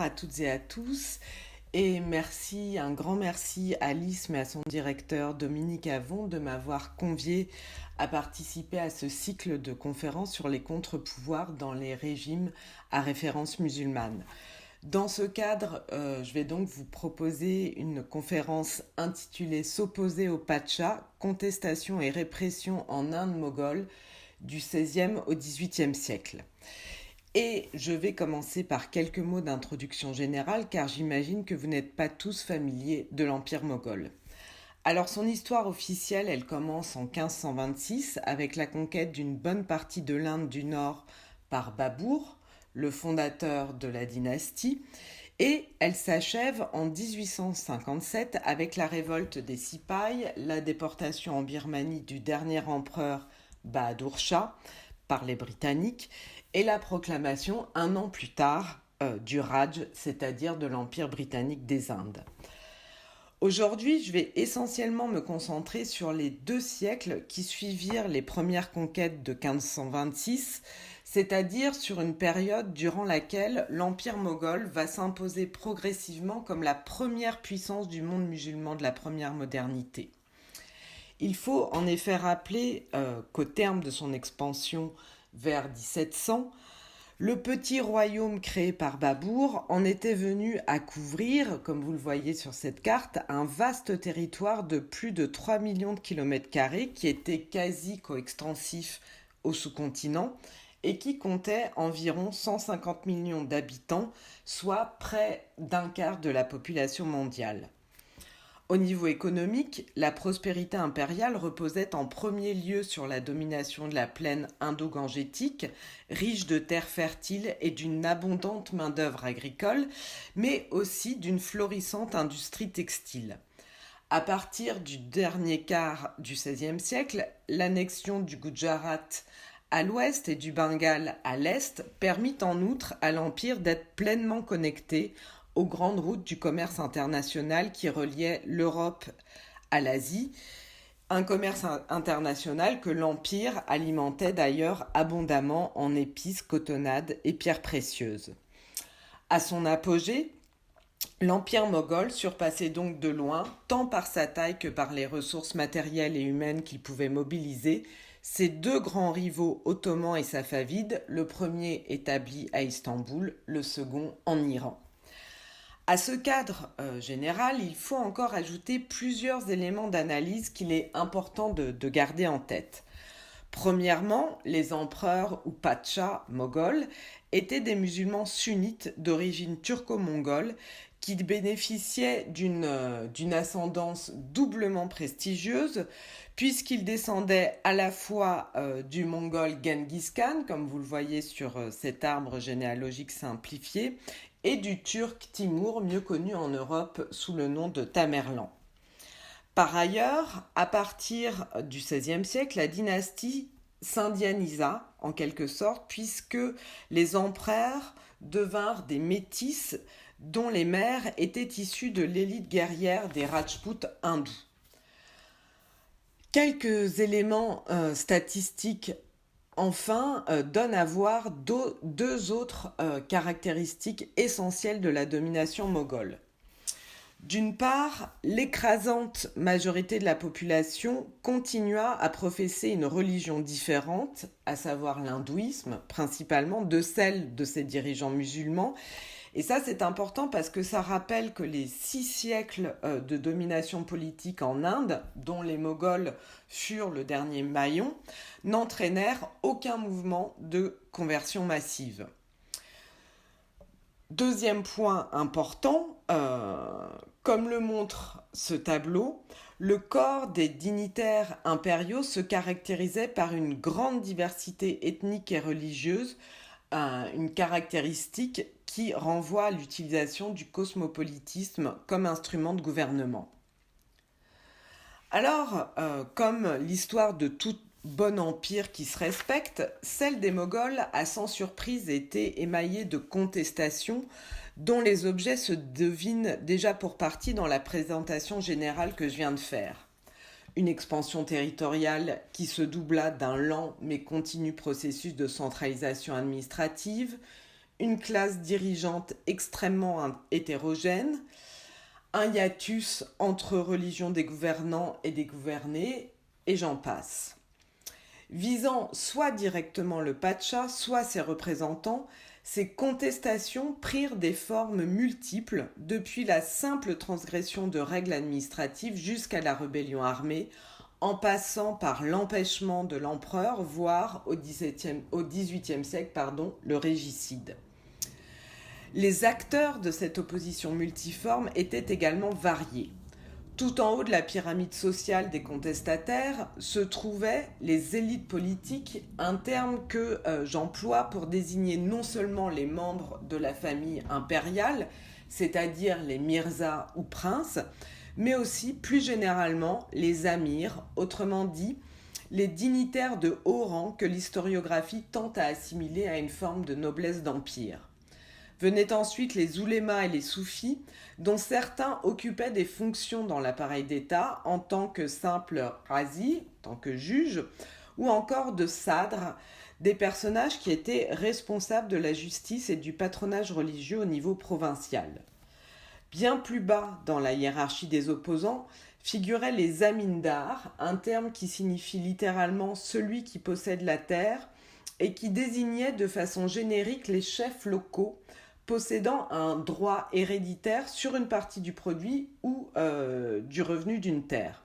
à toutes et à tous. Et merci, un grand merci à l'ISM et à son directeur Dominique Avon de m'avoir convié à participer à ce cycle de conférences sur les contre-pouvoirs dans les régimes à référence musulmane. Dans ce cadre, je vais donc vous proposer une conférence intitulée S'opposer au Pacha, contestation et répression en Inde moghole du XVIe au XVIIIe siècle. Et je vais commencer par quelques mots d'introduction générale car j'imagine que vous n'êtes pas tous familiers de l'Empire moghol. Alors son histoire officielle, elle commence en 1526 avec la conquête d'une bonne partie de l'Inde du Nord par Babur, le fondateur de la dynastie, et elle s'achève en 1857 avec la révolte des Sipahs, la déportation en Birmanie du dernier empereur Bahadur Shah par les Britanniques et la proclamation un an plus tard du Raj, c'est-à-dire de l'Empire britannique des Indes. Aujourd'hui, je vais essentiellement me concentrer sur les 2 siècles qui suivirent les premières conquêtes de 1526, c'est-à-dire sur une période durant laquelle l'Empire moghol va s'imposer progressivement comme la première puissance du monde musulman de la première modernité. Il faut en effet rappeler qu'au terme de son expansion vers 1700, le petit royaume créé par Babur en était venu à couvrir, comme vous le voyez sur cette carte, un vaste territoire de plus de 3 millions de kilomètres carrés qui était quasi coextensif au sous-continent et qui comptait environ 150 millions d'habitants, soit près d'un quart de la population mondiale. Au niveau économique, la prospérité impériale reposait en premier lieu sur la domination de la plaine indo-gangetique, riche de terres fertiles et d'une abondante main-d'œuvre agricole, mais aussi d'une florissante industrie textile. À partir du dernier quart du XVIe siècle, l'annexion du Gujarat à l'ouest et du Bengale à l'est permit en outre à l'Empire d'être pleinement connecté aux grandes routes du commerce international qui reliaient l'Europe à l'Asie, un commerce international que l'Empire alimentait d'ailleurs abondamment en épices, cotonnades et pierres précieuses. À son apogée, l'Empire moghol surpassait donc de loin, tant par sa taille que par les ressources matérielles et humaines qu'il pouvait mobiliser, ses 2 grands rivaux ottomans et safavides, le premier établi à Istanbul, le second en Iran. À ce cadre général, il faut encore ajouter plusieurs éléments d'analyse qu'il est important de garder en tête. Premièrement, les empereurs ou pachas moghols étaient des musulmans sunnites d'origine turco-mongole qui bénéficiaient d'une ascendance doublement prestigieuse puisqu'ils descendaient à la fois du mongol Genghis Khan, comme vous le voyez sur cet arbre généalogique simplifié, et du turc Timur, mieux connu en Europe sous le nom de Tamerlan. Par ailleurs, à partir du XVIe siècle, la dynastie s'indianisa en quelque sorte, puisque les empereurs devinrent des métis dont les mères étaient issues de l'élite guerrière des Rajputs hindous. Quelques éléments statistiques enfin donnent à voir 2 autres caractéristiques essentielles de la domination moghole. D'une part, l'écrasante majorité de la population continua à professer une religion différente, à savoir l'hindouisme principalement, de celle de ses dirigeants musulmans. Et ça, c'est important parce que ça rappelle que les 6 siècles de domination politique en Inde, dont les Moghols furent le dernier maillon, n'entraînèrent aucun mouvement de conversion massive. Deuxième point important, comme le montre ce tableau, le corps des dignitaires impériaux se caractérisait par une grande diversité ethnique et religieuse, une caractéristique qui renvoie à l'utilisation du cosmopolitisme comme instrument de gouvernement. Alors, comme l'histoire de tout bon empire qui se respecte, celle des Moghols a sans surprise été émaillée de contestations dont les objets se devinent déjà pour partie dans la présentation générale que je viens de faire. Une expansion territoriale qui se doubla d'un lent mais continu processus de centralisation administrative, une classe dirigeante extrêmement hétérogène, un hiatus entre religions des gouvernants et des gouvernés, et j'en passe. Visant soit directement le Pacha, soit ses représentants, ces contestations prirent des formes multiples, depuis la simple transgression de règles administratives jusqu'à la rébellion armée, en passant par l'empêchement de l'empereur, voire au XVIIIe siècle, le régicide. Les acteurs de cette opposition multiforme étaient également variés. Tout en haut de la pyramide sociale des contestataires se trouvaient les élites politiques, un terme que j'emploie pour désigner non seulement les membres de la famille impériale, c'est-à-dire les mirzas ou princes, mais aussi plus généralement les amirs, autrement dit les dignitaires de haut rang que l'historiographie tente à assimiler à une forme de noblesse d'empire. Venaient ensuite les oulémas et les soufis, dont certains occupaient des fonctions dans l'appareil d'État en tant que simples qazis, en tant que juges, ou encore de sadres, des personnages qui étaient responsables de la justice et du patronage religieux au niveau provincial. Bien plus bas dans la hiérarchie des opposants figuraient les amindars, un terme qui signifie littéralement celui qui possède la terre et qui désignait de façon générique les chefs locaux possédant un droit héréditaire sur une partie du produit ou du revenu d'une terre.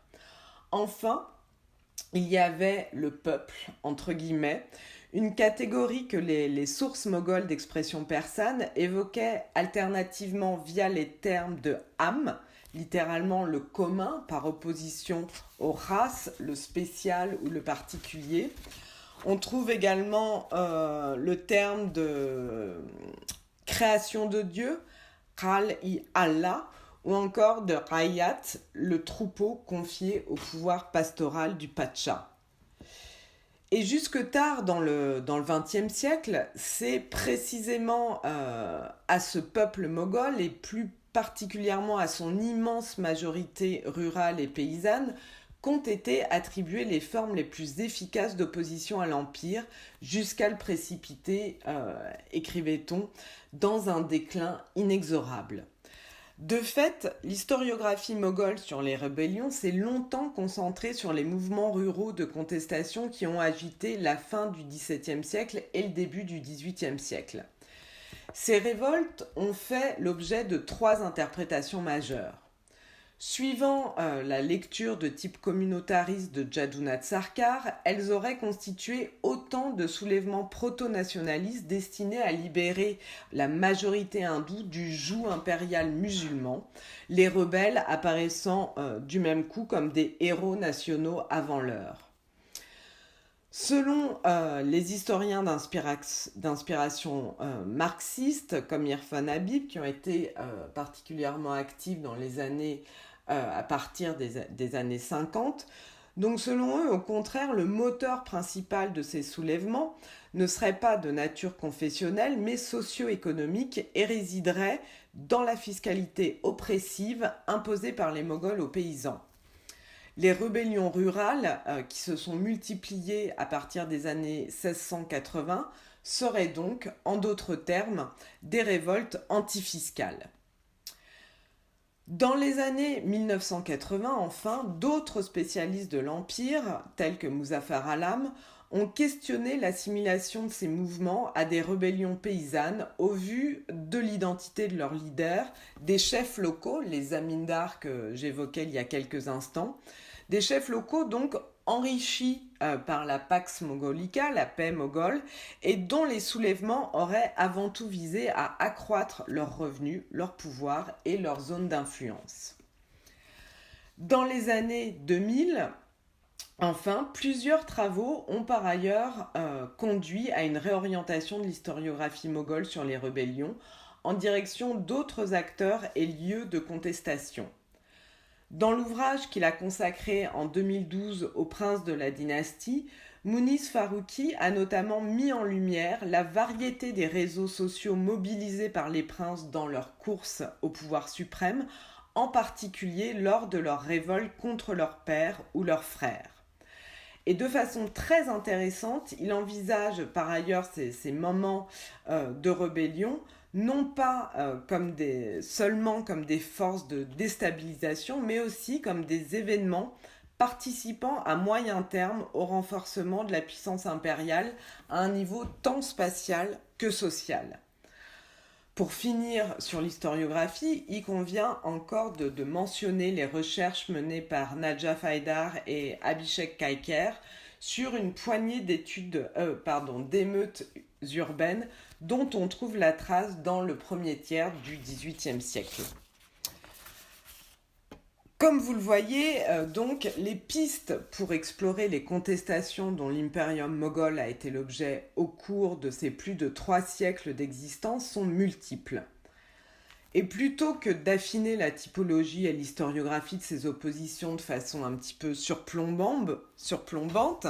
Enfin, il y avait le peuple, entre guillemets, une catégorie que les sources mogholes d'expression persane évoquaient alternativement via les termes de am, littéralement le commun, par opposition aux races, le spécial ou le particulier. On trouve également le terme de création de Dieu, Khal-i Allah, ou encore de Rayat, le troupeau confié au pouvoir pastoral du Pacha. Et jusque tard dans le XXe siècle, c'est précisément à ce peuple moghol, et plus particulièrement à son immense majorité rurale et paysanne, qu'ont été attribuées les formes les plus efficaces d'opposition à l'Empire, jusqu'à le précipiter, écrivait-on, dans un déclin inexorable. De fait, l'historiographie moghole sur les rébellions s'est longtemps concentrée sur les mouvements ruraux de contestation qui ont agité la fin du XVIIe siècle et le début du XVIIIe siècle. Ces révoltes ont fait l'objet de 3 interprétations majeures. Suivant la lecture de type communautariste de Jadunath Sarkar, elles auraient constitué autant de soulèvements proto-nationalistes destinés à libérer la majorité hindoue du joug impérial musulman, les rebelles apparaissant du même coup comme des héros nationaux avant l'heure. Selon les historiens d'inspiration marxiste, comme Irfan Habib, qui ont été particulièrement actifs dans les années à partir des années 50, donc selon eux, au contraire, le moteur principal de ces soulèvements ne serait pas de nature confessionnelle, mais socio-économique, et résiderait dans la fiscalité oppressive imposée par les Moghols aux paysans. Les rébellions rurales, qui se sont multipliées à partir des années 1680, seraient donc, en d'autres termes, des révoltes antifiscales. Dans les années 1980, enfin, d'autres spécialistes de l'Empire, tels que Muzaffar Alam, ont questionné l'assimilation de ces mouvements à des rébellions paysannes au vu de l'identité de leurs leaders, des chefs locaux, les amindars que j'évoquais il y a quelques instants, des chefs locaux donc enrichis par la Pax Mogholica, la paix moghole, et dont les soulèvements auraient avant tout visé à accroître leurs revenus, leur pouvoir et leur zone d'influence. Dans les années 2000, enfin, plusieurs travaux ont par ailleurs conduit à une réorientation de l'historiographie moghole sur les rébellions en direction d'autres acteurs et lieux de contestation. Dans l'ouvrage qu'il a consacré en 2012 aux princes de la dynastie, Mounis Farouki a notamment mis en lumière la variété des réseaux sociaux mobilisés par les princes dans leur course au pouvoir suprême, en particulier lors de leur révolte contre leur père ou leurs frères. Et de façon très intéressante, il envisage par ailleurs ces moments de rébellion, non pas seulement comme des forces de déstabilisation, mais aussi comme des événements participant à moyen terme au renforcement de la puissance impériale à un niveau tant spatial que social. Pour finir sur l'historiographie, il convient encore de mentionner les recherches menées par Najaf Haidar et Abhishek Kaiker sur une poignée d'émeutes urbaines dont on trouve la trace dans le premier tiers du XVIIIe siècle. Comme vous le voyez, donc, les pistes pour explorer les contestations dont l'impérium moghol a été l'objet au cours de ces plus de 3 siècles d'existence sont multiples. Et plutôt que d'affiner la typologie et l'historiographie de ces oppositions de façon un petit peu surplombante,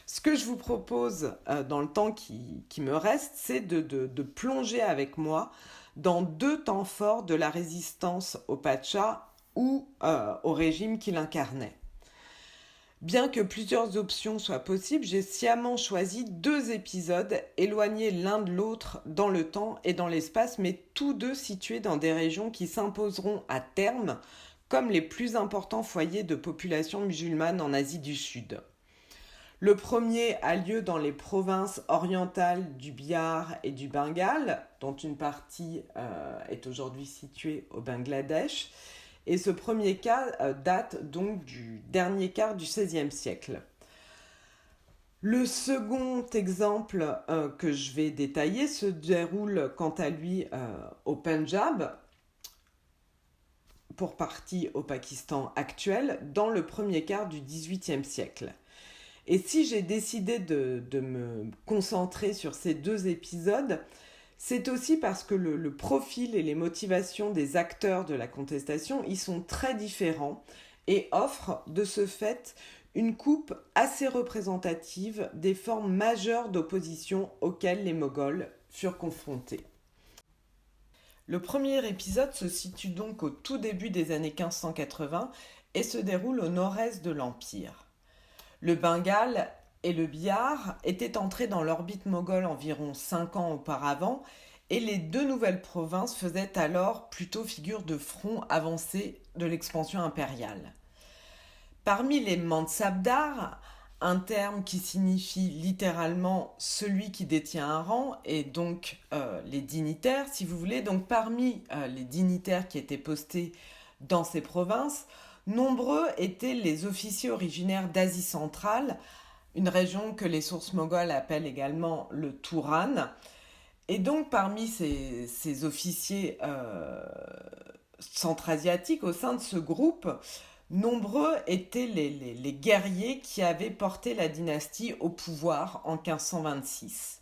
ce que je vous propose dans le temps qui me reste, c'est de plonger avec moi dans 2 temps forts de la résistance au Pacha ou au régime qu'il incarnait. Bien que plusieurs options soient possibles, j'ai sciemment choisi 2 épisodes éloignés l'un de l'autre dans le temps et dans l'espace, mais tous 2 situés dans des régions qui s'imposeront à terme comme les plus importants foyers de population musulmane en Asie du Sud. Le premier a lieu dans les provinces orientales du Bihar et du Bengale, dont une partie est aujourd'hui située au Bangladesh. Et ce premier cas date donc du dernier quart du XVIe siècle. Le second exemple que je vais détailler se déroule quant à lui au Pendjab, pour partie au Pakistan actuel, dans le premier quart du XVIIIe siècle. Et si j'ai décidé de me concentrer sur ces 2 épisodes, c'est aussi parce que le profil et les motivations des acteurs de la contestation y sont très différents et offrent de ce fait une coupe assez représentative des formes majeures d'opposition auxquelles les Moghols furent confrontés. Le premier épisode se situe donc au tout début des années 1580 et se déroule au nord-est de l'Empire. Le Bengale et le Bihar étaient entrés dans l'orbite moghole environ 5 ans auparavant et les 2 nouvelles provinces faisaient alors plutôt figure de front avancé de l'expansion impériale. Parmi les Mansabdar, un terme qui signifie littéralement celui qui détient un rang et donc les dignitaires si vous voulez, donc parmi les dignitaires qui étaient postés dans ces provinces, nombreux étaient les officiers originaires d'Asie centrale, une région que les sources mogholes appellent également le Touran. Et donc parmi ces officiers centra-asiatiques, au sein de ce groupe, nombreux étaient les guerriers qui avaient porté la dynastie au pouvoir en 1526.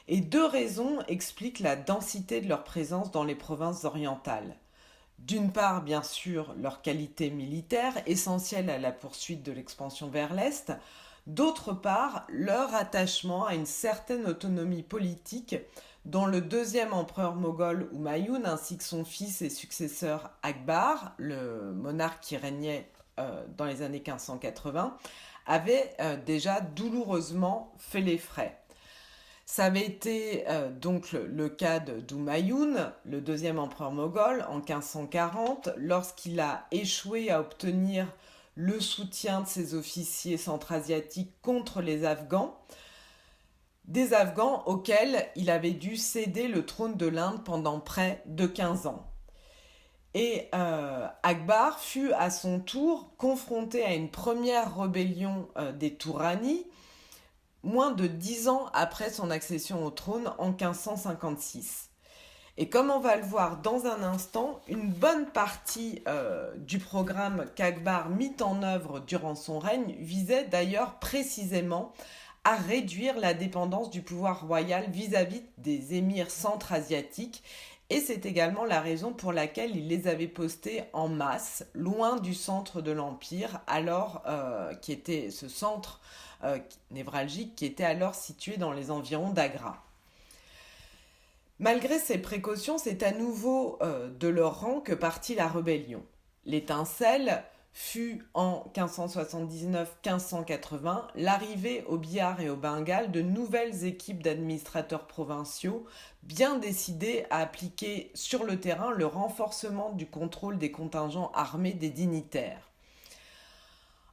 Et 2 raisons expliquent la densité de leur présence dans les provinces orientales. D'une part, bien sûr, leur qualité militaire, essentielle à la poursuite de l'expansion vers l'Est. D'autre part, leur attachement à une certaine autonomie politique dont le 2e empereur moghol Humayun ainsi que son fils et successeur Akbar, le monarque qui régnait dans les années 1580, avaient déjà douloureusement fait les frais. Ça avait été donc le cas d'Humayun, le 2e empereur moghol, en 1540, lorsqu'il a échoué à obtenir le soutien de ses officiers centra-asiatiques contre les Afghans, des Afghans auxquels il avait dû céder le trône de l'Inde pendant près de 15 ans. Et Akbar fut à son tour confronté à une première rébellion des Touranis, moins de 10 ans après son accession au trône en 1556. Et comme on va le voir dans un instant, une bonne partie du programme qu'Akbar mit en œuvre durant son règne visait d'ailleurs précisément à réduire la dépendance du pouvoir royal vis-à-vis des émirs centra-asiatiques. Et c'est également la raison pour laquelle il les avait postés en masse, loin du centre de l'Empire, alors qui était ce centre névralgique qui était alors situé dans les environs d'Agra. Malgré ces précautions, c'est à nouveau de leur rang que partit la rébellion. L'étincelle fut en 1579-1580 l'arrivée au Bihar et au Bengale de nouvelles équipes d'administrateurs provinciaux bien décidés à appliquer sur le terrain le renforcement du contrôle des contingents armés des dignitaires.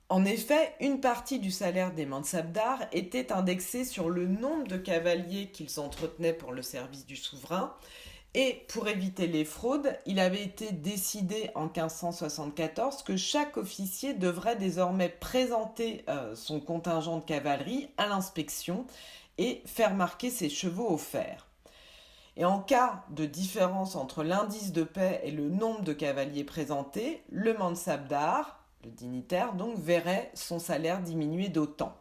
En effet, une partie du salaire des mansabdars était indexée sur le nombre de cavaliers qu'ils entretenaient pour le service du souverain. Et pour éviter les fraudes, il avait été décidé en 1574 que chaque officier devrait désormais présenter son contingent de cavalerie à l'inspection et faire marquer ses chevaux au fer. Et en cas de différence entre l'indice de paix et le nombre de cavaliers présentés, le mansabdar, le dignitaire, donc verrait son salaire diminuer d'autant.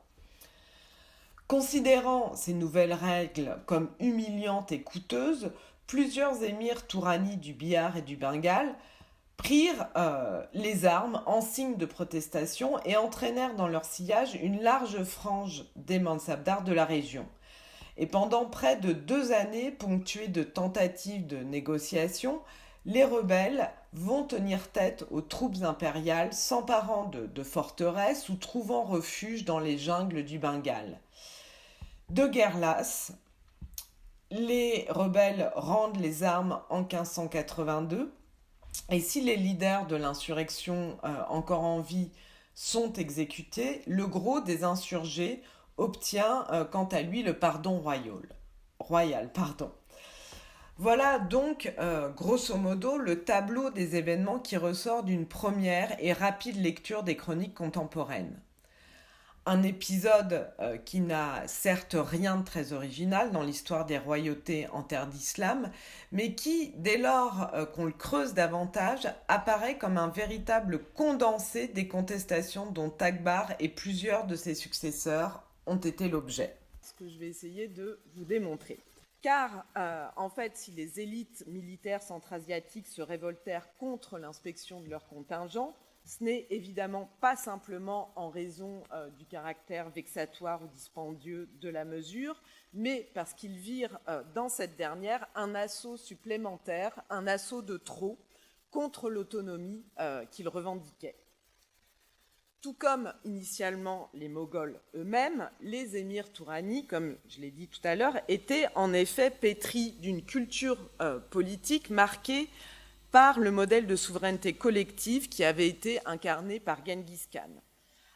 Considérant ces nouvelles règles comme humiliantes et coûteuses, plusieurs émirs touranis du Bihar et du Bengale prirent les armes en signe de protestation et entraînèrent dans leur sillage une large frange des mansabdars de la région. Et pendant près de 2 années, ponctuées de tentatives de négociation, les rebelles vont tenir tête aux troupes impériales, s'emparant de forteresses ou trouvant refuge dans les jungles du Bengale. De guerre lasse, les rebelles rendent les armes en 1582 et si les leaders de l'insurrection encore en vie sont exécutés, le gros des insurgés obtient quant à lui le pardon royal. Voilà donc grosso modo le tableau des événements qui ressort d'une première et rapide lecture des chroniques contemporaines. Un épisode qui n'a certes rien de très original dans l'histoire des royautés en terre d'islam, mais qui, dès lors qu'on le creuse davantage, apparaît comme un véritable condensé des contestations dont Akbar et plusieurs de ses successeurs ont été l'objet. Ce que je vais essayer de vous démontrer. Car, en fait, si les élites militaires centra-asiatiques se révoltèrent contre l'inspection de leurs contingents, ce n'est évidemment pas simplement en raison du caractère vexatoire ou dispendieux de la mesure, mais parce qu'ils virent dans cette dernière un assaut supplémentaire, un assaut de trop contre l'autonomie qu'ils revendiquaient. Tout comme initialement les Moghols eux-mêmes, les émirs touranis, comme je l'ai dit tout à l'heure, étaient en effet pétris d'une culture politique marquée par le modèle de souveraineté collective qui avait été incarné par Genghis Khan.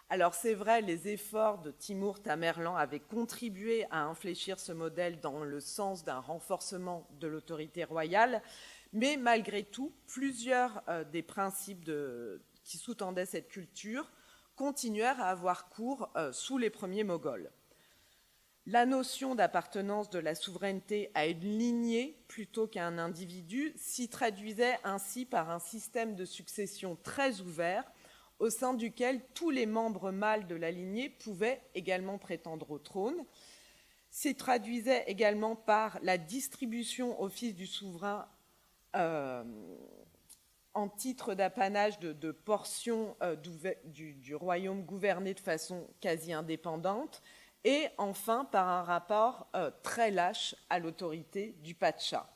Alors c'est vrai, les efforts de Timur Tamerlan avaient contribué à infléchir ce modèle dans le sens d'un renforcement de l'autorité royale, mais malgré tout, plusieurs des principes qui sous-tendaient cette culture continuèrent à avoir cours sous les premiers Moghols. La notion d'appartenance de la souveraineté à une lignée plutôt qu'à un individu s'y traduisait ainsi par un système de succession très ouvert au sein duquel tous les membres mâles de la lignée pouvaient également prétendre au trône. S'y traduisait également par la distribution au fils du souverain en titre d'apanage de portions du royaume gouverné de façon quasi indépendante, et enfin par un rapport très lâche à l'autorité du Pacha.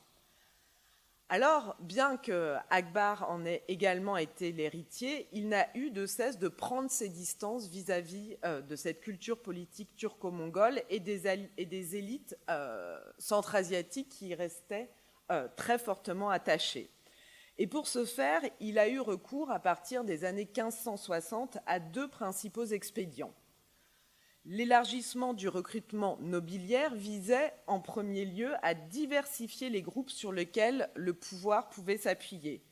Alors, bien que Akbar en ait également été l'héritier, il n'a eu de cesse de prendre ses distances vis-à-vis de cette culture politique turco-mongole et des élites centra-asiatiques qui y restaient très fortement attachées. Et pour ce faire, il a eu recours à partir des années 1560 à 2 principaux expédients. L'élargissement du recrutement nobiliaire visait en premier lieu à diversifier les groupes sur lesquels le pouvoir pouvait s'appuyer.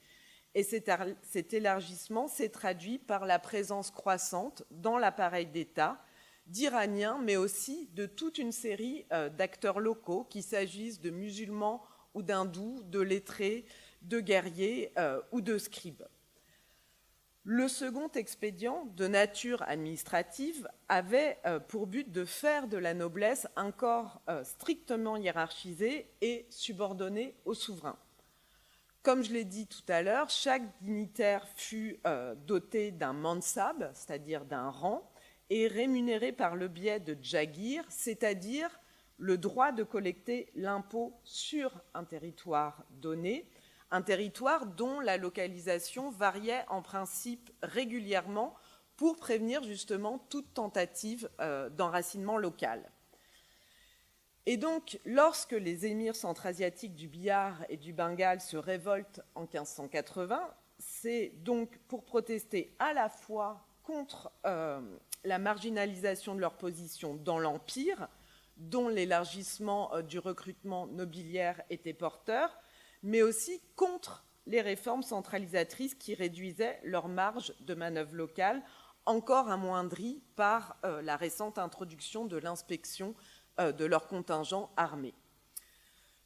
Et cet élargissement s'est traduit par la présence croissante dans l'appareil d'État d'Iraniens, mais aussi de toute une série d'acteurs locaux, qu'il s'agisse de musulmans ou d'hindous, de lettrés, de guerriers ou de scribes. Le second expédient, de nature administrative, avait pour but de faire de la noblesse un corps strictement hiérarchisé et subordonné au souverain. Comme je l'ai dit tout à l'heure, chaque dignitaire fut doté d'un mansab, c'est-à-dire d'un rang, et rémunéré par le biais de jagir, c'est-à-dire le droit de collecter l'impôt sur un territoire donné, un territoire dont la localisation variait en principe régulièrement pour prévenir justement toute tentative d'enracinement local. Et donc, lorsque les émirs centra-asiatiques du Bihar et du Bengale se révoltent en 1580, c'est donc pour protester à la fois contre la marginalisation de leur position dans l'Empire, dont l'élargissement du recrutement nobiliaire était porteur, mais aussi contre les réformes centralisatrices qui réduisaient leur marge de manœuvre locale, encore amoindrie par la récente introduction de l'inspection de leur contingent armé.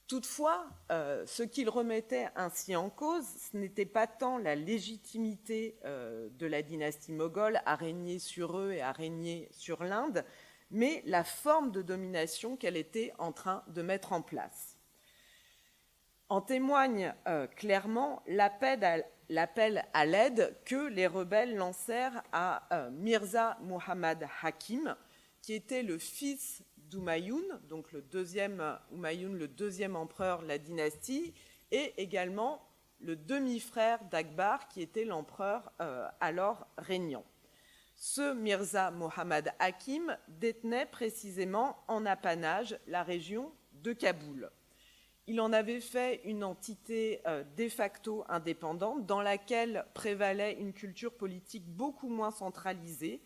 Toutefois, ce qu'ils remettaient ainsi en cause, ce n'était pas tant la légitimité de la dynastie moghole à régner sur eux et à régner sur l'Inde, mais la forme de domination qu'elle était en train de mettre en place. En témoigne clairement l'appel à l'aide que les rebelles lancèrent à Mirza Muhammad Hakim, qui était le fils d'Humayoun, donc le deuxième empereur de la dynastie, et également le demi-frère d'Akbar, qui était l'empereur alors régnant. Ce Mirza Muhammad Hakim détenait précisément en apanage la région de Kaboul. Il en avait fait une entité de facto indépendante dans laquelle prévalait une culture politique beaucoup moins centralisée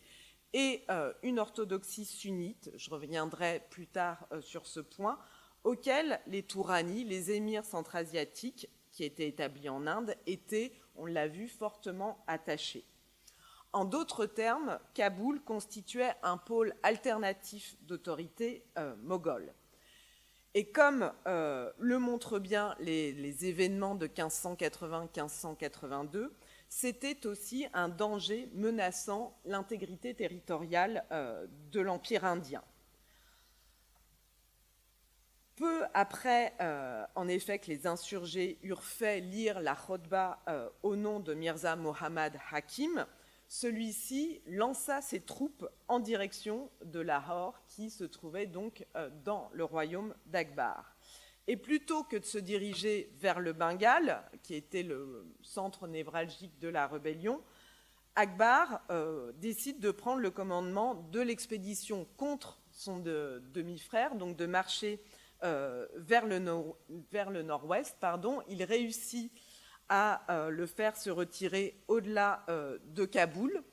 et une orthodoxie sunnite, je reviendrai plus tard sur ce point, auquel les Touranis, les émirs centra-asiatiques qui étaient établis en Inde, étaient, on l'a vu, fortement attachés. En d'autres termes, Kaboul constituait un pôle alternatif d'autorité moghole. Et comme le montrent bien les événements de 1580-1582, c'était aussi un danger menaçant l'intégrité territoriale de l'Empire indien. Peu après, en effet, que les insurgés eurent fait lire la khotba au nom de Mirza Muhammad Hakim, celui-ci lança ses troupes en direction de Lahore, qui se trouvait donc dans le royaume d'Akbar. Et plutôt que de se diriger vers le Bengale, qui était le centre névralgique de la rébellion, Akbar décide de prendre le commandement de l'expédition contre son demi-frère, donc de marcher vers le nord-ouest. Il réussit à le faire se retirer au-delà de Kaboul,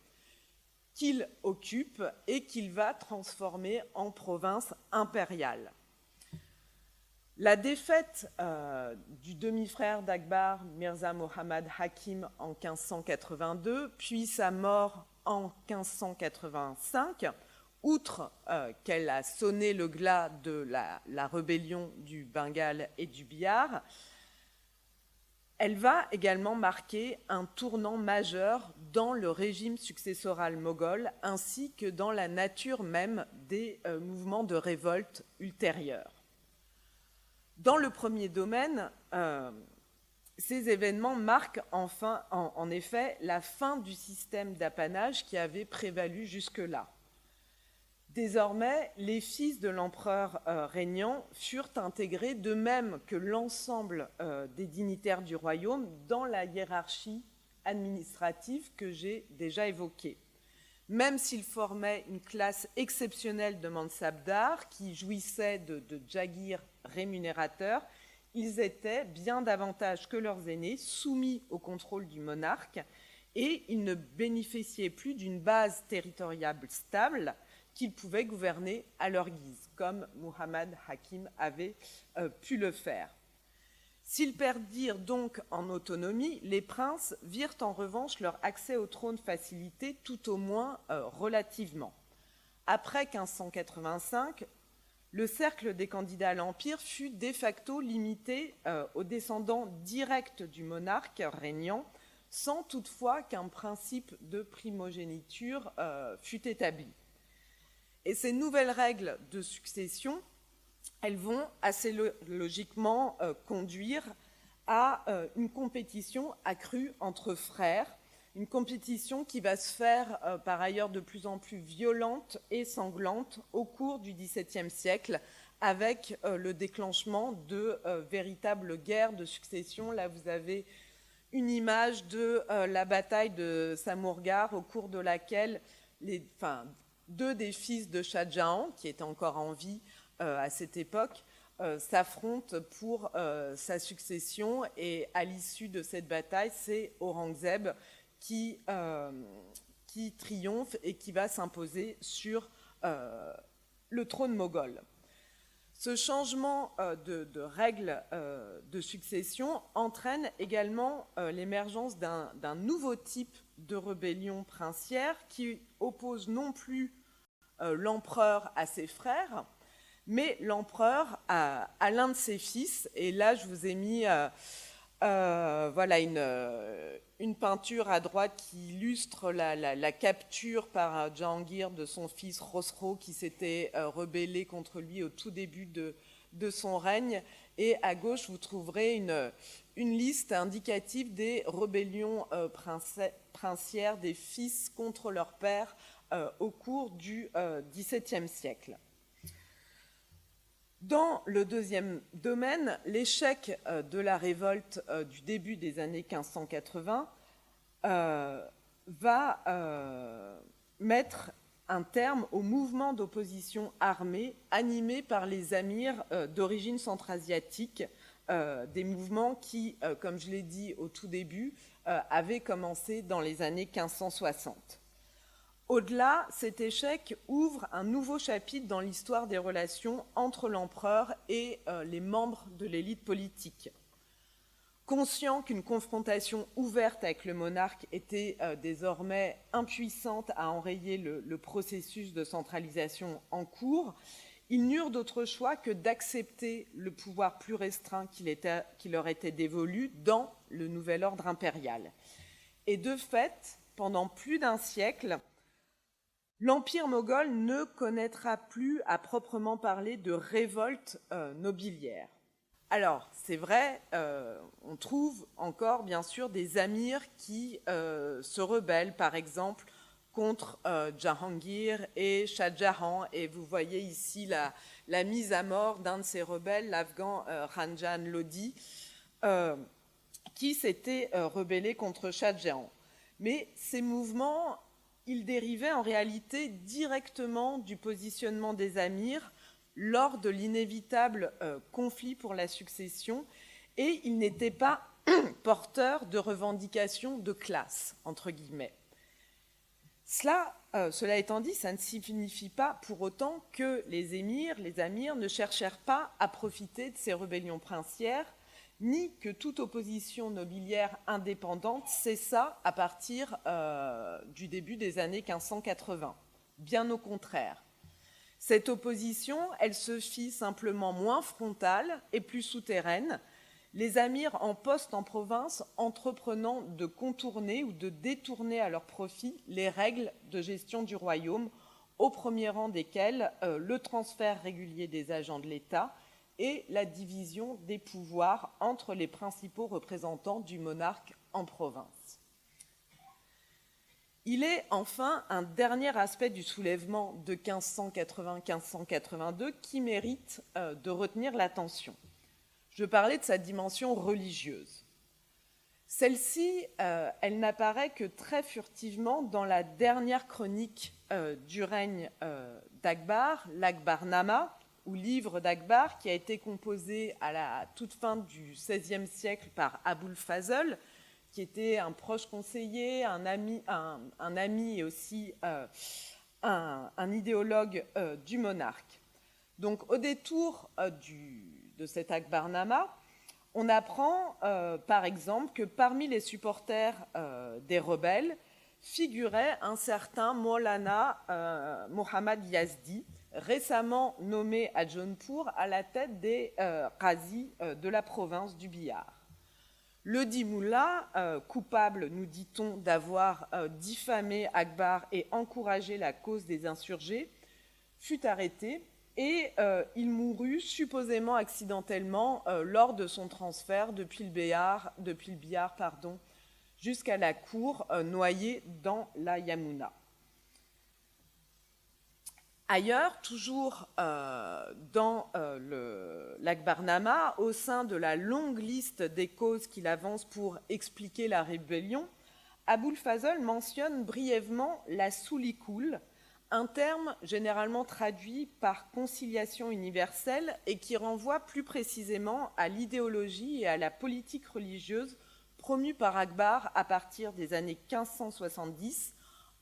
qu'il occupe et qu'il va transformer en province impériale. La défaite du demi-frère d'Akbar, Mirza Muhammad Hakim, en 1582, puis sa mort en 1585, outre qu'elle a sonné le glas de la rébellion du Bengale et du Bihar, elle va également marquer un tournant majeur dans le régime successoral moghol ainsi que dans la nature même des mouvements de révolte ultérieurs. Dans le premier domaine, ces événements marquent en effet la fin du système d'apanage qui avait prévalu jusque-là. Désormais, les fils de l'empereur régnant furent intégrés, de même que l'ensemble des dignitaires du royaume, dans la hiérarchie administrative que j'ai déjà évoquée. Même s'ils formaient une classe exceptionnelle de mansabdars qui jouissaient de jagirs rémunérateurs, ils étaient, bien davantage que leurs aînés, soumis au contrôle du monarque et ils ne bénéficiaient plus d'une base territoriale stable qu'ils pouvaient gouverner à leur guise, comme Muhammad Hakim avait pu le faire. S'ils perdirent donc en autonomie, les princes virent en revanche leur accès au trône facilité, tout au moins relativement. Après 1585, le cercle des candidats à l'Empire fut de facto limité aux descendants directs du monarque régnant, sans toutefois qu'un principe de primogéniture fût établi. Et ces nouvelles règles de succession, elles vont assez logiquement conduire à une compétition accrue entre frères, une compétition qui va se faire par ailleurs de plus en plus violente et sanglante au cours du XVIIe siècle, avec le déclenchement de véritables guerres de succession. Là, vous avez une image de la bataille de Samurghar, au cours de laquelle deux des fils de Shah Jahan, qui étaient encore en vie à cette époque, s'affrontent pour sa succession. Et à l'issue de cette bataille, c'est Aurangzeb qui triomphe et qui va s'imposer sur le trône moghol. Ce changement de règles de succession entraîne également l'émergence d'un nouveau type de rébellion princière qui oppose non plus l'empereur à ses frères, mais l'empereur à l'un de ses fils. Et là, je vous ai mis voilà une peinture à droite qui illustre la capture par Jahangir de son fils Khosrow, qui s'était rebellé contre lui au tout début de son règne. Et à gauche, vous trouverez une liste indicative des rébellions princières des fils contre leur père au cours du XVIIe siècle. Dans le deuxième domaine, l'échec de la révolte du début des années 1580 va mettre un terme au mouvement d'opposition armée animé par les amirs d'origine centra-asiatique, des mouvements qui, comme je l'ai dit au tout début, avaient commencé dans les années 1560. Au-delà, cet échec ouvre un nouveau chapitre dans l'histoire des relations entre l'empereur et les membres de l'élite politique. Conscient qu'une confrontation ouverte avec le monarque était désormais impuissante à enrayer le processus de centralisation en cours, ils n'eurent d'autre choix que d'accepter le pouvoir plus restreint qui leur était dévolu dans le nouvel ordre impérial. Et de fait, pendant plus d'un siècle, l'Empire moghol ne connaîtra plus à proprement parler de révolte nobiliaire. Alors, c'est vrai, on trouve encore bien sûr des amirs qui se rebellent, par exemple, contre Jahangir et Shah Jahan. Et vous voyez ici la mise à mort d'un de ces rebelles, l'Afghan Ranjan Lodi, qui s'était rebellé contre Shah Jahan. Mais ces mouvements, ils dérivaient en réalité directement du positionnement des amirs lors de l'inévitable conflit pour la succession, et ils n'étaient pas porteurs de revendications de classe, entre guillemets. Cela étant dit, ça ne signifie pas pour autant que les amirs ne cherchèrent pas à profiter de ces rébellions princières, ni que toute opposition nobiliaire indépendante cessa à partir du début des années 1580. Bien au contraire. Cette opposition, elle se fit simplement moins frontale et plus souterraine, les amirs en poste en province entreprenant de contourner ou de détourner à leur profit les règles de gestion du royaume, au premier rang desquelles le transfert régulier des agents de l'État et la division des pouvoirs entre les principaux représentants du monarque en province. Il est enfin un dernier aspect du soulèvement de 1580-1582 qui mérite de retenir l'attention. Je parlais de sa dimension religieuse. Celle-ci, elle n'apparaît que très furtivement dans la dernière chronique du règne d'Akbar, l'Akbarnama, ou livre d'Akbar, qui a été composé à la toute fin du XVIe siècle par Aboul Fazl, qui était un proche conseiller, un ami et aussi un idéologue du monarque. Donc, au détour de cet Akbarnama, on apprend, par exemple, que parmi les supporters des rebelles figurait un certain Maulana Mohammad Yazdi, récemment nommé à Jaunpur à la tête des qazis de la province du Bihar. Le dit Moullah, coupable, nous dit-on, d'avoir diffamé Akbar et encouragé la cause des insurgés, fut arrêté et il mourut supposément accidentellement lors de son transfert depuis le Bihar, jusqu'à la cour, noyé dans la Yamuna. Ailleurs, toujours dans l'Akbarnama, au sein de la longue liste des causes qu'il avance pour expliquer la rébellion, Aboul Fazl mentionne brièvement la soulikoul, un terme généralement traduit par conciliation universelle et qui renvoie plus précisément à l'idéologie et à la politique religieuse promue par Akbar à partir des années 1570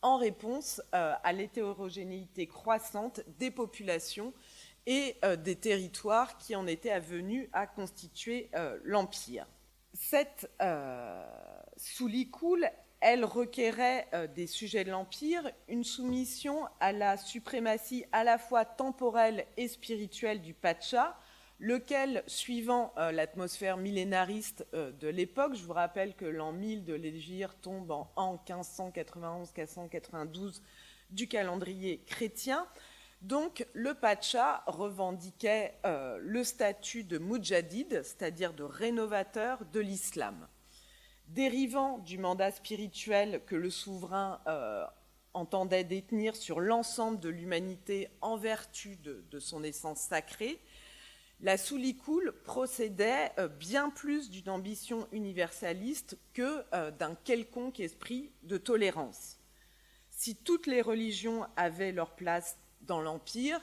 en réponse à l'hétérogénéité croissante des populations et des territoires qui en étaient venus à constituer l'Empire. Cette soulikoul, elle requérait des sujets de l'Empire, une soumission à la suprématie à la fois temporelle et spirituelle du Pacha, lequel, suivant l'atmosphère millénariste de l'époque, je vous rappelle que l'an 1000 de l'Hégire tombe en 1591-1592 du calendrier chrétien, donc le Pacha revendiquait le statut de Mujadid, c'est-à-dire de rénovateur de l'islam. Dérivant du mandat spirituel que le souverain entendait détenir sur l'ensemble de l'humanité en vertu de son essence sacrée, la soulikoul procédait bien plus d'une ambition universaliste que d'un quelconque esprit de tolérance. Si toutes les religions avaient leur place dans l'Empire,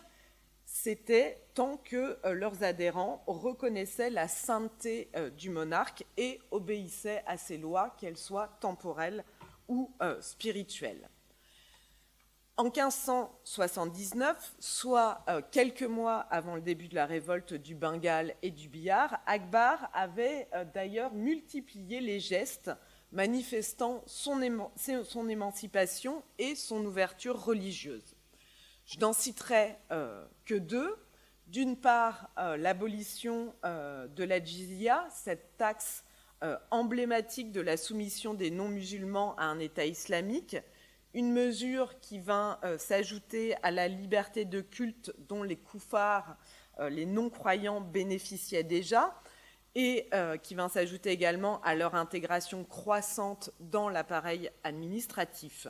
c'était tant que leurs adhérents reconnaissaient la sainteté du monarque et obéissaient à ses lois, qu'elles soient temporelles ou spirituelles. En 1579, soit quelques mois avant le début de la révolte du Bengale et du Bihar, Akbar avait d'ailleurs multiplié les gestes manifestant son émancipation et son ouverture religieuse. Je n'en citerai que deux. D'une part, l'abolition de la jizya, cette taxe emblématique de la soumission des non-musulmans à un État islamique, une mesure qui vint s'ajouter à la liberté de culte dont les koufars, les non-croyants, bénéficiaient déjà, et qui vint s'ajouter également à leur intégration croissante dans l'appareil administratif.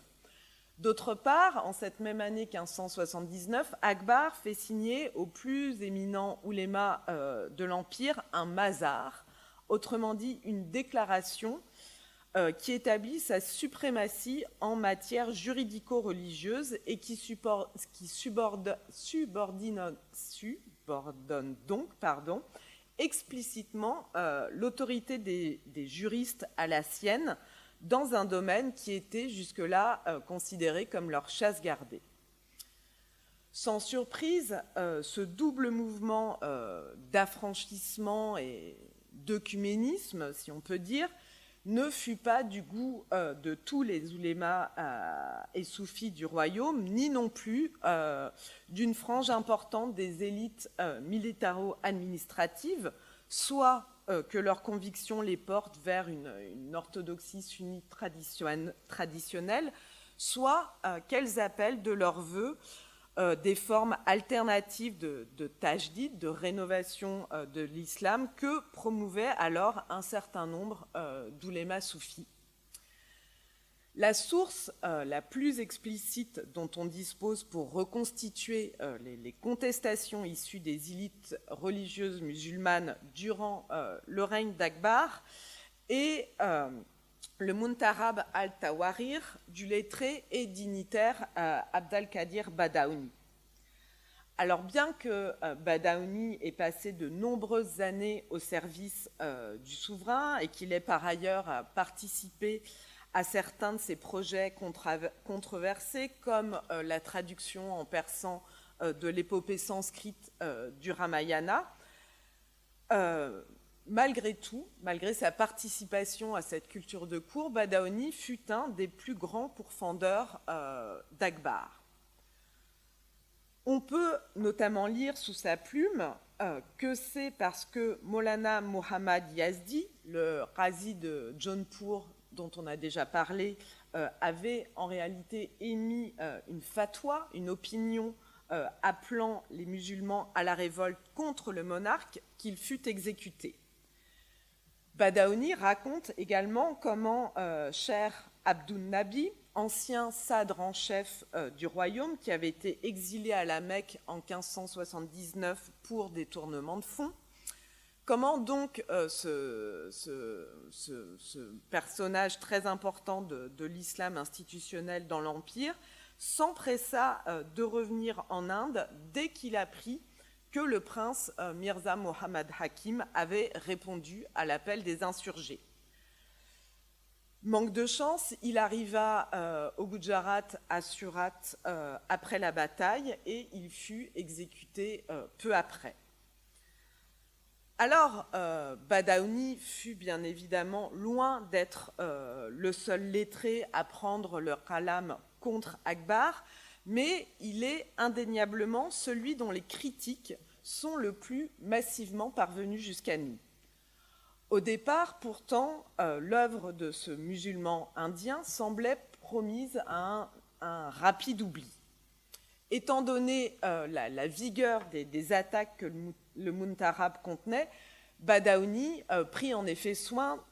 D'autre part, en cette même année 1579, Akbar fait signer aux plus éminents oulémas de l'Empire un mazar, autrement dit une déclaration qui établit sa suprématie en matière juridico-religieuse et qui subordonne donc explicitement l'autorité des juristes à la sienne dans un domaine qui était jusque-là considéré comme leur chasse gardée. Sans surprise, ce double mouvement d'affranchissement et d'œcuménisme, si on peut dire, ne fut pas du goût de tous les oulémas et soufis du royaume, ni non plus d'une frange importante des élites militaro-administratives, soit que leurs convictions les portent vers une orthodoxie sunnite traditionnelle, soit qu'elles appellent de leur vœu des formes alternatives de tajdid, de rénovation de l'islam, que promouvait alors un certain nombre d'oulémas soufis. La source la plus explicite dont on dispose pour reconstituer les contestations issues des élites religieuses musulmanes durant le règne d'Akbar est le Muntarab al-Tawarir du lettré et dignitaire Abd-al-Qadir Badaouni. Alors bien que Badaouni ait passé de nombreuses années au service du souverain et qu'il ait par ailleurs participé à certains de ses projets controversés, comme la traduction en persan de l'épopée sanskrite du Ramayana, malgré tout, malgré sa participation à cette culture de cour, Badaouni fut un des plus grands pourfendeurs d'Akbar. On peut notamment lire sous sa plume que c'est parce que Maulana Muhammad Yazdi, le qazi de Jaunpur dont on a déjà parlé, avait en réalité émis une fatwa, une opinion appelant les musulmans à la révolte contre le monarque, qu'il fut exécuté. Badaouni raconte également comment Cher Abdun Nabi, ancien sadr en chef du royaume, qui avait été exilé à la Mecque en 1579 pour détournement de fonds. Comment donc ce personnage très important de l'islam institutionnel dans l'Empire s'empressa de revenir en Inde dès qu'il apprit que le prince Mirza Mohammad Hakim avait répondu à l'appel des insurgés. Manque de chance, il arriva au Gujarat, à Surat, après la bataille, et il fut exécuté peu après. Alors, Badauni fut bien évidemment loin d'être le seul lettré à prendre le qalam contre Akbar, mais il est indéniablement celui dont les critiques sont le plus massivement parvenues jusqu'à nous. Au départ, pourtant, l'œuvre de ce musulman indien semblait promise à un rapide oubli. Étant donné la vigueur des attaques que le Muntarab contenait, Badauni prit en effet soin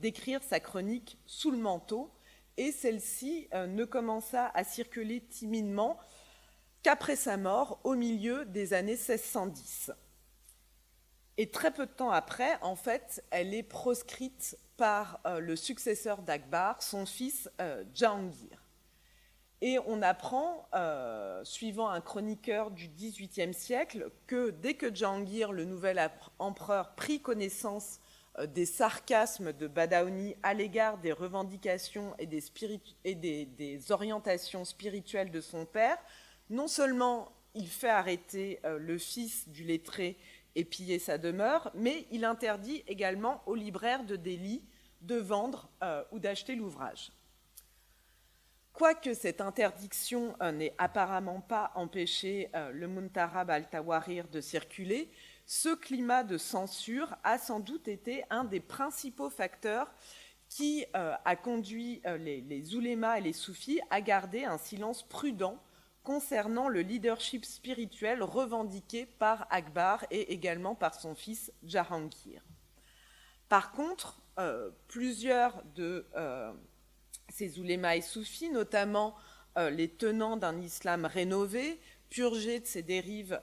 d'écrire sa chronique sous le manteau, et celle-ci ne commença à circuler timidement qu'après sa mort, au milieu des années 1610. Et très peu de temps après, en fait, elle est proscrite par le successeur d'Akbar, son fils Jahangir. Et on apprend, suivant un chroniqueur du XVIIIe siècle, que dès que Jahangir, le nouvel empereur, prit connaissance des sarcasmes de Badauni à l'égard des revendications et des orientations spirituelles de son père, non seulement il fait arrêter le fils du lettré et piller sa demeure, mais il interdit également aux libraires de Delhi de vendre ou d'acheter l'ouvrage. Quoique cette interdiction n'ait apparemment pas empêché le Muntarab al-Tawarir de circuler, ce climat de censure a sans doute été un des principaux facteurs qui a conduit les oulémas et les soufis à garder un silence prudent concernant le leadership spirituel revendiqué par Akbar et également par son fils Jahangir. Par contre, plusieurs de ces oulémas et soufis, notamment les tenants d'un islam rénové, purgé de ses dérives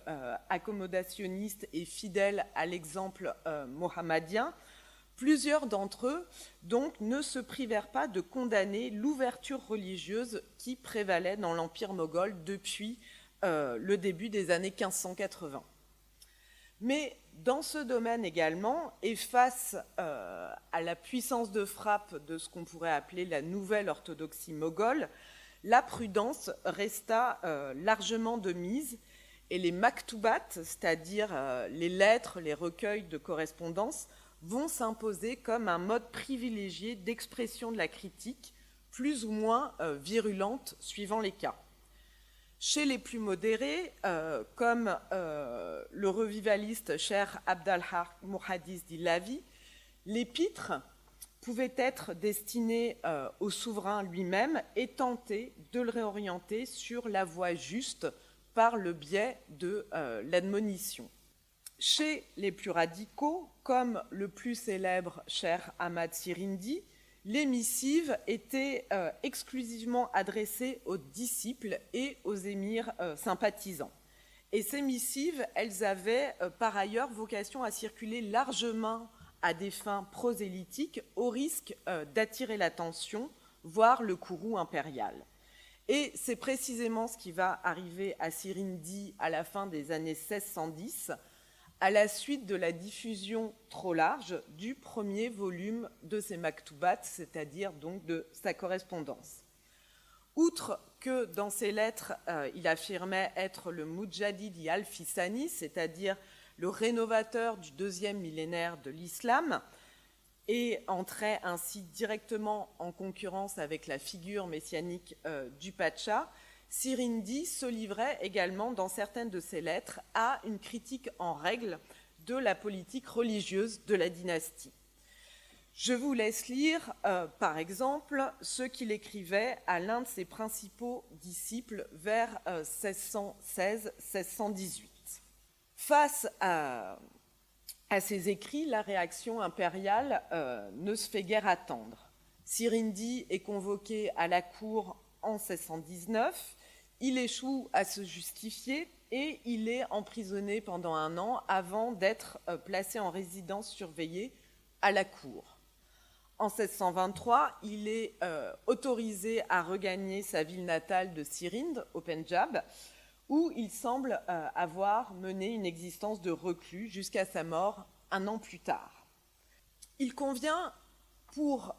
accommodationnistes et fidèles à l'exemple mohammedien, plusieurs d'entre eux, donc, ne se privèrent pas de condamner l'ouverture religieuse qui prévalait dans l'Empire moghol depuis le début des années 1580. Mais dans ce domaine également, et face à la puissance de frappe de ce qu'on pourrait appeler la nouvelle orthodoxie moghole, la prudence resta largement de mise, et les maktubat, c'est-à-dire les lettres, les recueils de correspondance, vont s'imposer comme un mode privilégié d'expression de la critique, plus ou moins virulente suivant les cas. Chez les plus modérés, comme le revivaliste cher Abdallah Muhaddis Dillavi, l'épître pouvait être destiné au souverain lui-même et tenter de le réorienter sur la voie juste par le biais de l'admonition. Chez les plus radicaux, comme le plus célèbre cher Ahmad Sirindi, les missives étaient exclusivement adressées aux disciples et aux émirs sympathisants. Et ces missives, elles avaient par ailleurs vocation à circuler largement à des fins prosélytiques, au risque d'attirer l'attention, voire le courroux impérial. Et c'est précisément ce qui va arriver à Sirindi à la fin des années 1610, à la suite de la diffusion trop large du premier volume de ses maktubat, c'est-à-dire donc de sa correspondance. Outre que dans ses lettres, il affirmait être le Mujadidi al-Fisani, c'est-à-dire le rénovateur du deuxième millénaire de l'islam, et entrait ainsi directement en concurrence avec la figure messianique du Pacha, Sirindi se livrait également dans certaines de ses lettres à une critique en règle de la politique religieuse de la dynastie. Je vous laisse lire, par exemple, ce qu'il écrivait à l'un de ses principaux disciples vers 1616-1618. Face à ces écrits, la réaction impériale ne se fait guère attendre. Sirindi est convoqué à la cour en 1619. Il échoue à se justifier et il est emprisonné pendant 1 an avant d'être placé en résidence surveillée à la cour. En 1623, il est autorisé à regagner sa ville natale de Sirhind, au Pendjab, où il semble avoir mené une existence de reclus jusqu'à sa mort 1 an plus tard. Il convient, pour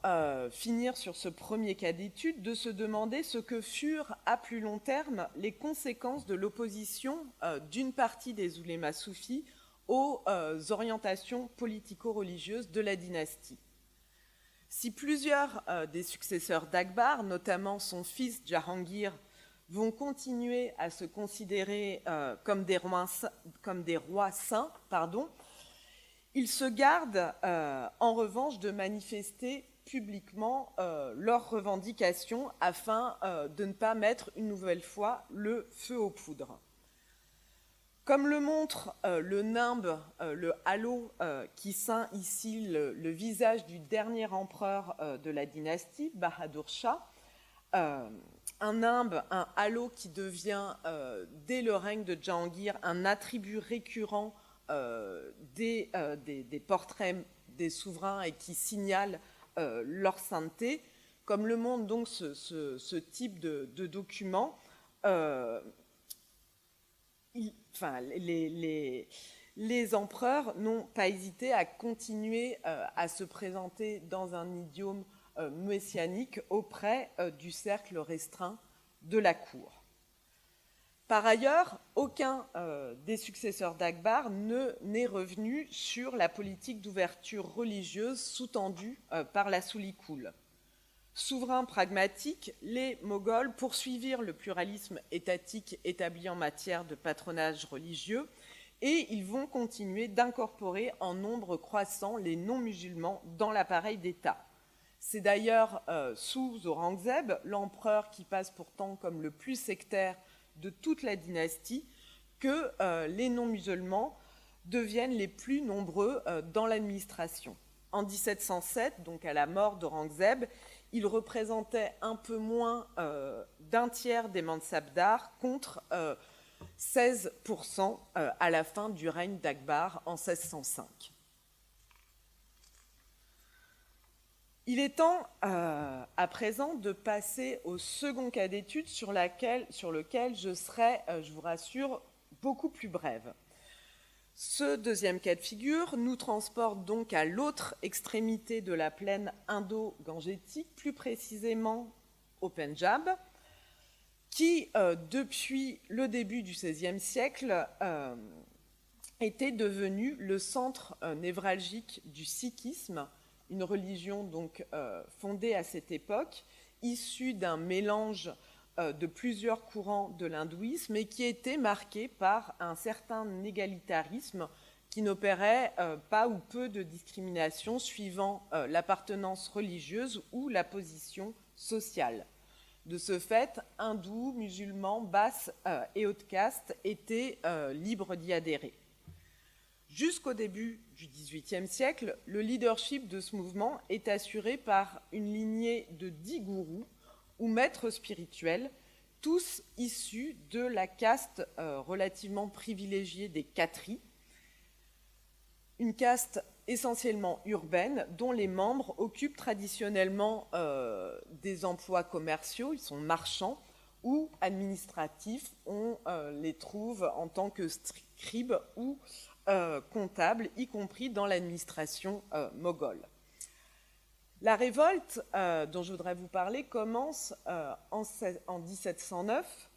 finir sur ce premier cas d'étude, de se demander ce que furent à plus long terme les conséquences de l'opposition d'une partie des oulémas soufis aux orientations politico-religieuses de la dynastie. Si plusieurs des successeurs d'Akbar, notamment son fils Jahangir, vont continuer à se considérer comme des rois saints, ils se gardent en revanche de manifester publiquement leurs revendications afin de ne pas mettre une nouvelle fois le feu aux poudres. Comme le montre le nimbe, le halo qui ceint ici le visage du dernier empereur de la dynastie, Bahadur Shah, un nimbe, un halo qui devient, dès le règne de Jahangir, un attribut récurrent des portraits des souverains et qui signale leur sainteté, comme le montre donc ce type de document. Les empereurs n'ont pas hésité à continuer à se présenter dans un idiome messianique auprès du cercle restreint de la cour. Par ailleurs, aucun des successeurs d'Akbar n'est revenu sur la politique d'ouverture religieuse sous-tendue par la Souli-Koul. Souverains pragmatiques, les Moghols poursuivirent le pluralisme étatique établi en matière de patronage religieux et ils vont continuer d'incorporer en nombre croissant les non-musulmans dans l'appareil d'État. C'est d'ailleurs sous Aurangzeb, l'empereur qui passe pourtant comme le plus sectaire de toute la dynastie, que les non-musulmans deviennent les plus nombreux dans l'administration. En 1707, donc à la mort d'Aurangzeb, il représentait un peu moins d'un tiers des mansabdars contre 16% à la fin du règne d'Akbar en 1605. Il est temps à présent de passer au second cas d'étude sur lequel je serai, je vous rassure, beaucoup plus brève. Ce deuxième cas de figure nous transporte donc à l'autre extrémité de la plaine indo-gangétique, plus précisément au Pendjab, qui, depuis le début du XVIe siècle, était devenu le centre névralgique du sikhisme, une religion donc fondée à cette époque, issue d'un mélange de plusieurs courants de l'hindouisme et qui était marquée par un certain égalitarisme qui n'opérait pas ou peu de discrimination suivant l'appartenance religieuse ou la position sociale. De ce fait, hindous, musulmans, basses et haute caste étaient libres d'y adhérer. Jusqu'au début du XVIIIe siècle, le leadership de ce mouvement est assuré par une lignée de 10 gourous ou maîtres spirituels, tous issus de la caste relativement privilégiée des Khatris, une caste essentiellement urbaine dont les membres occupent traditionnellement des emplois commerciaux, ils sont marchands ou administratifs, on les trouve en tant que scribes ou comptables, y compris dans l'administration moghole. La révolte dont je voudrais vous parler commence en 1709,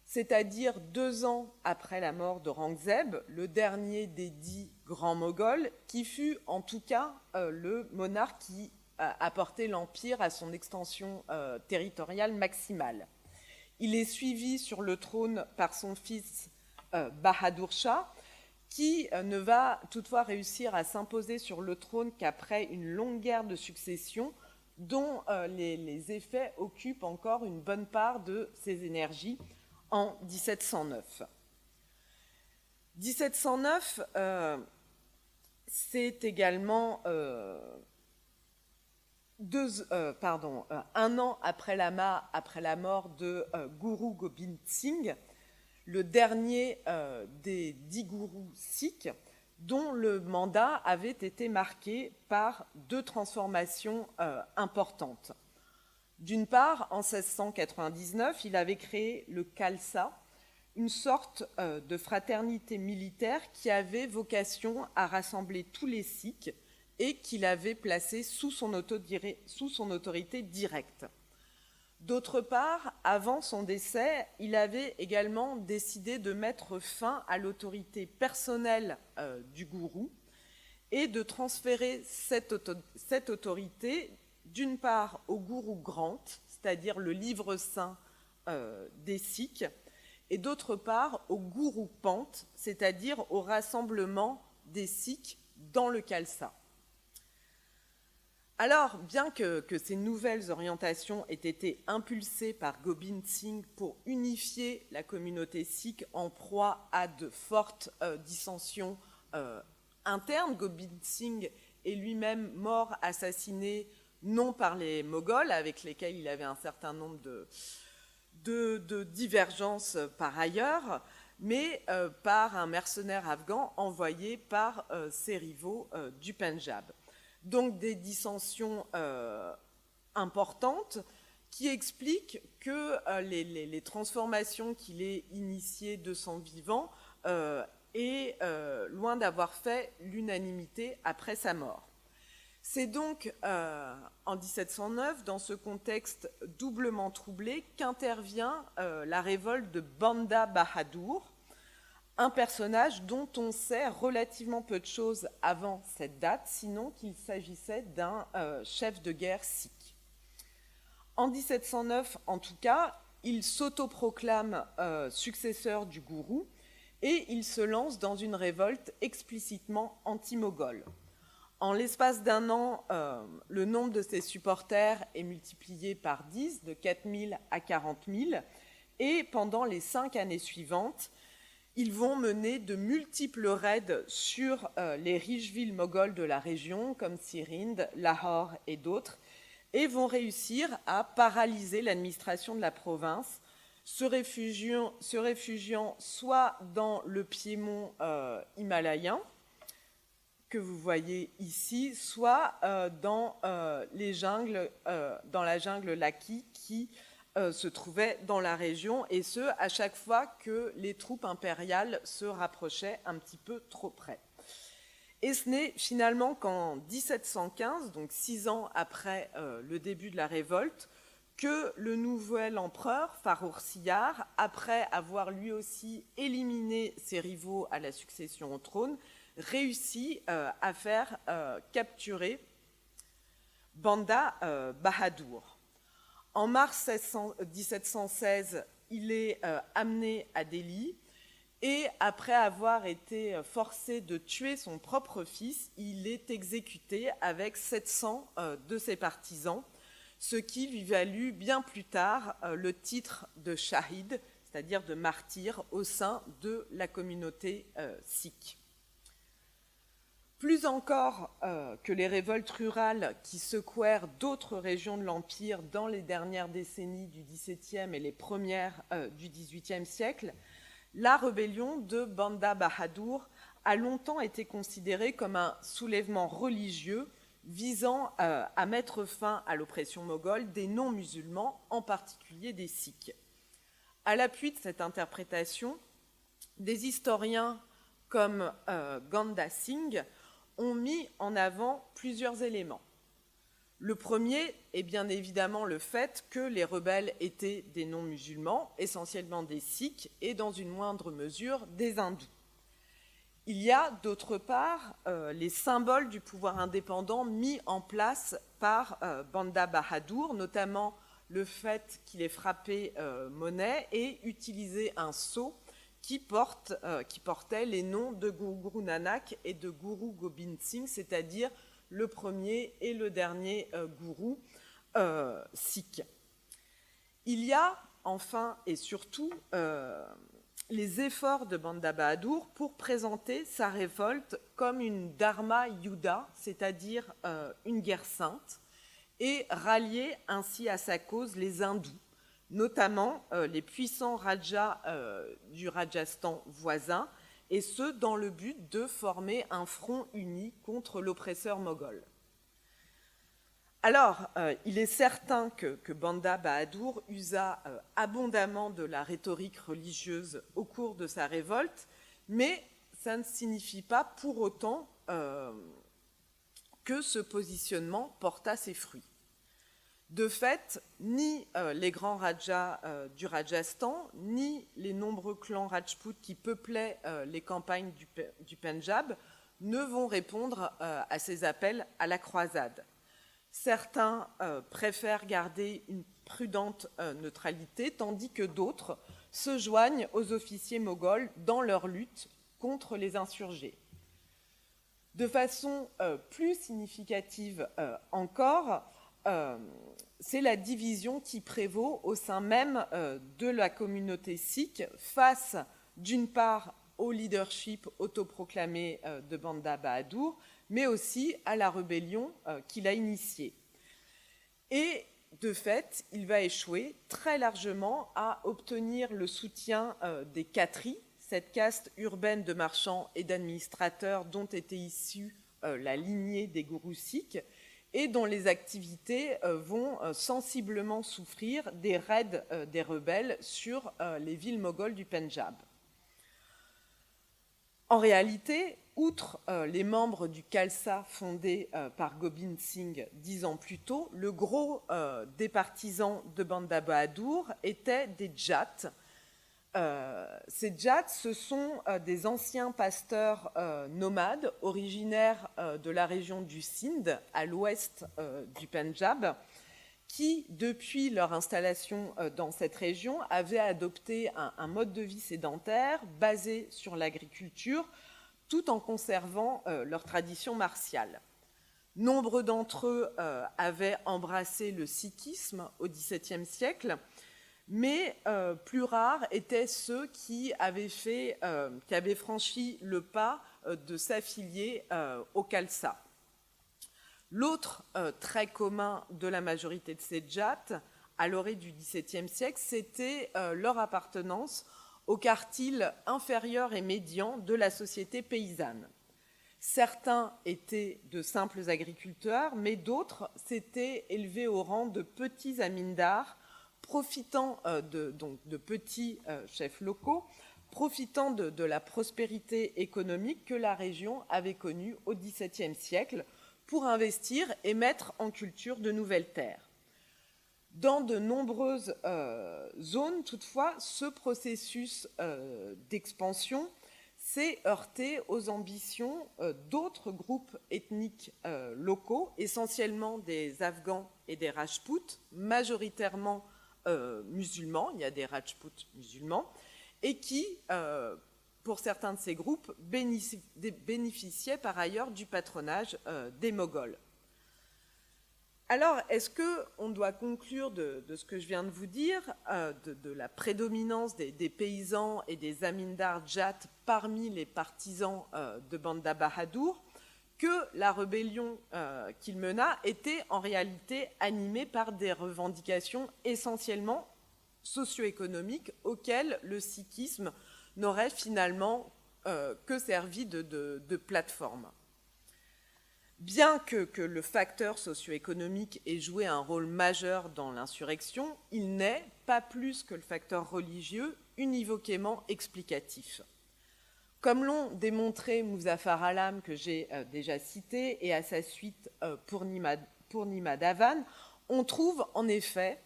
c'est-à-dire 2 ans après la mort d'Aurangzeb, le dernier des 10 grands moghols, qui fut en tout cas le monarque qui a porté l'empire à son extension territoriale maximale. Il est suivi sur le trône par son fils Bahadur Shah, qui ne va toutefois réussir à s'imposer sur le trône qu'après une longue guerre de succession dont les effets occupent encore une bonne part de ses énergies en 1709. 1709, c'est également un an après la mort de Guru Gobind Singh, le dernier des 10 gourous sikhs, dont le mandat avait été marqué par deux transformations importantes. D'une part, en 1699, il avait créé le Khalsa, une sorte de fraternité militaire qui avait vocation à rassembler tous les Sikhs et qu'il avait placé sous son autorité directe. D'autre part, avant son décès, il avait également décidé de mettre fin à l'autorité personnelle du gourou et de transférer cette autorité d'une part au gourou Grant, c'est-à-dire le livre saint des Sikhs, et d'autre part au gourou Pant, c'est-à-dire au rassemblement des Sikhs dans le Khalsa. Alors, bien que ces nouvelles orientations aient été impulsées par Gobind Singh pour unifier la communauté sikh en proie à de fortes dissensions internes, Gobind Singh est lui-même mort assassiné non par les Moghols, avec lesquels il avait un certain nombre de divergences par ailleurs, mais par un mercenaire afghan envoyé par ses rivaux du Pendjab. Donc des dissensions importantes qui expliquent que les transformations qu'il ait initiées de son vivant est loin d'avoir fait l'unanimité après sa mort. C'est donc en 1709, dans ce contexte doublement troublé, qu'intervient la révolte de Banda Bahadur, un personnage dont on sait relativement peu de choses avant cette date, sinon qu'il s'agissait d'un chef de guerre sikh. En 1709, en tout cas, il s'autoproclame successeur du gourou et il se lance dans une révolte explicitement anti-moghole. En l'espace d'un an, le nombre de ses supporters est multiplié par 10, de 4 000 à 40 000, et pendant les 5 années suivantes, ils vont mener de multiples raids sur les riches villes mogholes de la région, comme Sirhind, Lahore et d'autres, et vont réussir à paralyser l'administration de la province, se réfugiant soit dans le piémont himalayen, que vous voyez ici, soit dans la jungle Laki qui se trouvait dans la région, et ce, à chaque fois que les troupes impériales se rapprochaient un petit peu trop près. Et ce n'est finalement qu'en 1715, donc 6 ans après le début de la révolte, que le nouvel empereur, Farouk Siyar, après avoir lui aussi éliminé ses rivaux à la succession au trône, réussit à faire capturer Banda Bahadur. En mars 1716, il est amené à Delhi et après avoir été forcé de tuer son propre fils, il est exécuté avec 700 de ses partisans, ce qui lui valut bien plus tard le titre de shahid, c'est-à-dire de martyr au sein de la communauté sikh. Plus encore que les révoltes rurales qui secouèrent d'autres régions de l'Empire dans les dernières décennies du XVIIe et les premières du XVIIIe siècle, la rébellion de Banda Bahadur a longtemps été considérée comme un soulèvement religieux visant à mettre fin à l'oppression moghole des non-musulmans, en particulier des Sikhs. À l'appui de cette interprétation, des historiens comme Ganda Singh ont mis en avant plusieurs éléments. Le premier est bien évidemment le fait que les rebelles étaient des non-musulmans, essentiellement des Sikhs et dans une moindre mesure des hindous. Il y a d'autre part les symboles du pouvoir indépendant mis en place par Banda Bahadur, notamment le fait qu'il ait frappé monnaie et utilisé un sceau qui portait les noms de Guru Nanak et de Guru Gobind Singh, c'est-à-dire le premier et le dernier gourou sikh. Il y a enfin et surtout les efforts de Banda Bahadur pour présenter sa révolte comme une dharma yuddha, c'est-à-dire une guerre sainte, et rallier ainsi à sa cause les hindous, notamment les puissants rajas du Rajasthan voisin, et ce, dans le but de former un front uni contre l'oppresseur moghol. Alors, il est certain que Banda Bahadur usa abondamment de la rhétorique religieuse au cours de sa révolte, mais ça ne signifie pas pour autant que ce positionnement porta ses fruits. De fait, ni les grands rajas du Rajasthan, ni les nombreux clans Rajput qui peuplaient les campagnes du Pendjab ne vont répondre à ces appels à la croisade. Certains préfèrent garder une prudente neutralité, tandis que d'autres se joignent aux officiers moghols dans leur lutte contre les insurgés. De façon plus significative encore, c'est la division qui prévaut au sein même de la communauté sikh face, d'une part, au leadership autoproclamé de Banda Bahadur, mais aussi à la rébellion qu'il a initiée. Et de fait, il va échouer très largement à obtenir le soutien des Khatris, cette caste urbaine de marchands et d'administrateurs dont était issue la lignée des gourous sikhs, et dont les activités vont sensiblement souffrir des raids des rebelles sur les villes mogholes du Pendjab. En réalité, outre les membres du Khalsa fondé par Gobind Singh 10 ans plus tôt, le gros des partisans de Banda Bahadur étaient des Jats. Ces Jats, ce sont des anciens pasteurs nomades originaires de la région du Sindh, à l'ouest du Pendjab, qui, depuis leur installation dans cette région, avaient adopté un mode de vie sédentaire basé sur l'agriculture, tout en conservant leur tradition martiale. Nombre d'entre eux avaient embrassé le sikhisme au XVIIe siècle, mais plus rares étaient ceux qui avaient franchi le pas de s'affilier au Khalsa. L'autre trait commun de la majorité de ces Jats, à l'orée du XVIIe siècle, c'était leur appartenance au quartile inférieur et médian de la société paysanne. Certains étaient de simples agriculteurs, mais d'autres s'étaient élevés au rang de petits amindars, profitant de petits chefs locaux, profitant de la prospérité économique que la région avait connue au XVIIe siècle, pour investir et mettre en culture de nouvelles terres. Dans de nombreuses zones, toutefois, ce processus d'expansion s'est heurté aux ambitions d'autres groupes ethniques locaux, essentiellement des Afghans et des Rajputs, majoritairement musulmans, il y a des Rajputs musulmans, et qui, pour certains de ces groupes, bénéficiaient par ailleurs du patronage des Moghols. Alors, est-ce qu'on doit conclure de ce que je viens de vous dire, de la prédominance des paysans et des amindars Jats parmi les partisans de Banda Bahadur, que la rébellion qu'il mena était en réalité animée par des revendications essentiellement socio-économiques auxquelles le sikhisme n'aurait finalement que servi de plateforme. Bien que le facteur socio-économique ait joué un rôle majeur dans l'insurrection, il n'est, pas plus que le facteur religieux, univoquement explicatif. Comme l'ont démontré Muzaffar Alam, que j'ai déjà cité, et à sa suite Purnima Dhawan, on trouve en effet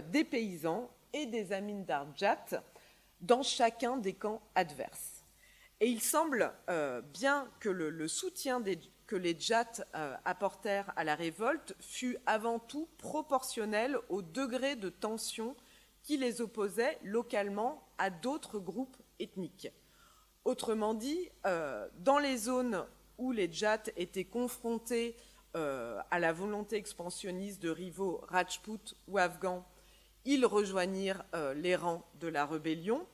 des paysans et des amindars Jats dans chacun des camps adverses. Et il semble bien que le soutien que les Jats apportèrent à la révolte fut avant tout proportionnel au degré de tension qui les opposait localement à d'autres groupes ethniques. Autrement dit, dans les zones où les Jats étaient confrontés à la volonté expansionniste de rivaux Rajput ou Afghans, ils rejoignirent les rangs de la rébellion.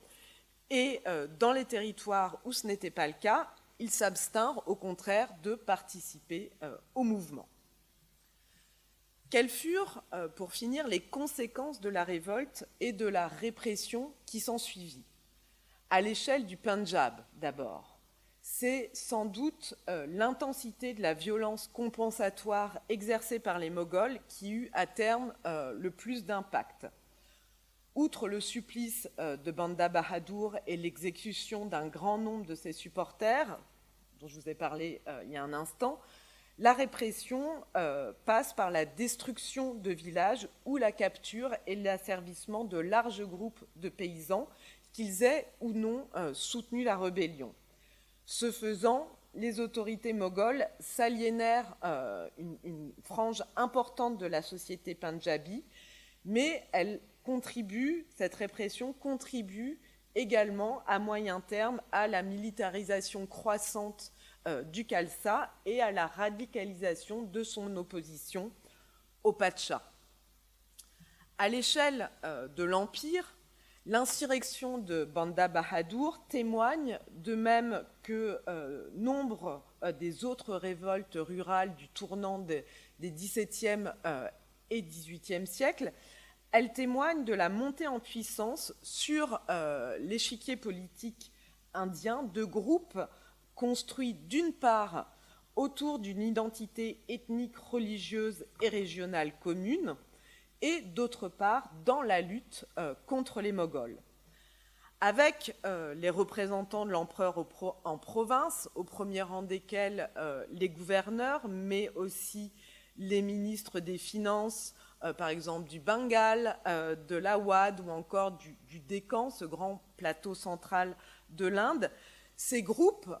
Et dans les territoires où ce n'était pas le cas, ils s'abstinrent au contraire de participer au mouvement. Quelles furent, pour finir, les conséquences de la révolte et de la répression qui s'ensuivit? À l'échelle du Pendjab, d'abord. C'est sans doute l'intensité de la violence compensatoire exercée par les Moghols qui eut à terme le plus d'impact. Outre le supplice de Banda Bahadur et l'exécution d'un grand nombre de ses supporters, dont je vous ai parlé il y a un instant, la répression passe par la destruction de villages ou la capture et l'asservissement de larges groupes de paysans, qu'ils aient ou non soutenu la rébellion. Ce faisant, les autorités mogholes s'aliénèrent une frange importante de la société pendjabi, mais cette répression contribue également à moyen terme à la militarisation croissante du Khalsa et à la radicalisation de son opposition au Pacha. À l'échelle de l'Empire, l'insurrection de Banda Bahadur témoigne, de même que nombre des autres révoltes rurales du tournant des XVIIe et XVIIIe siècles, elle témoigne de la montée en puissance sur l'échiquier politique indien de groupes construits d'une part autour d'une identité ethnique, religieuse et régionale commune, et d'autre part dans la lutte contre les Moghols. Avec les représentants de l'empereur en province, au premier rang desquels les gouverneurs, mais aussi les ministres des Finances, par exemple du Bengale, de l'Awadh ou encore du Décan, ce grand plateau central de l'Inde. Ces groupes,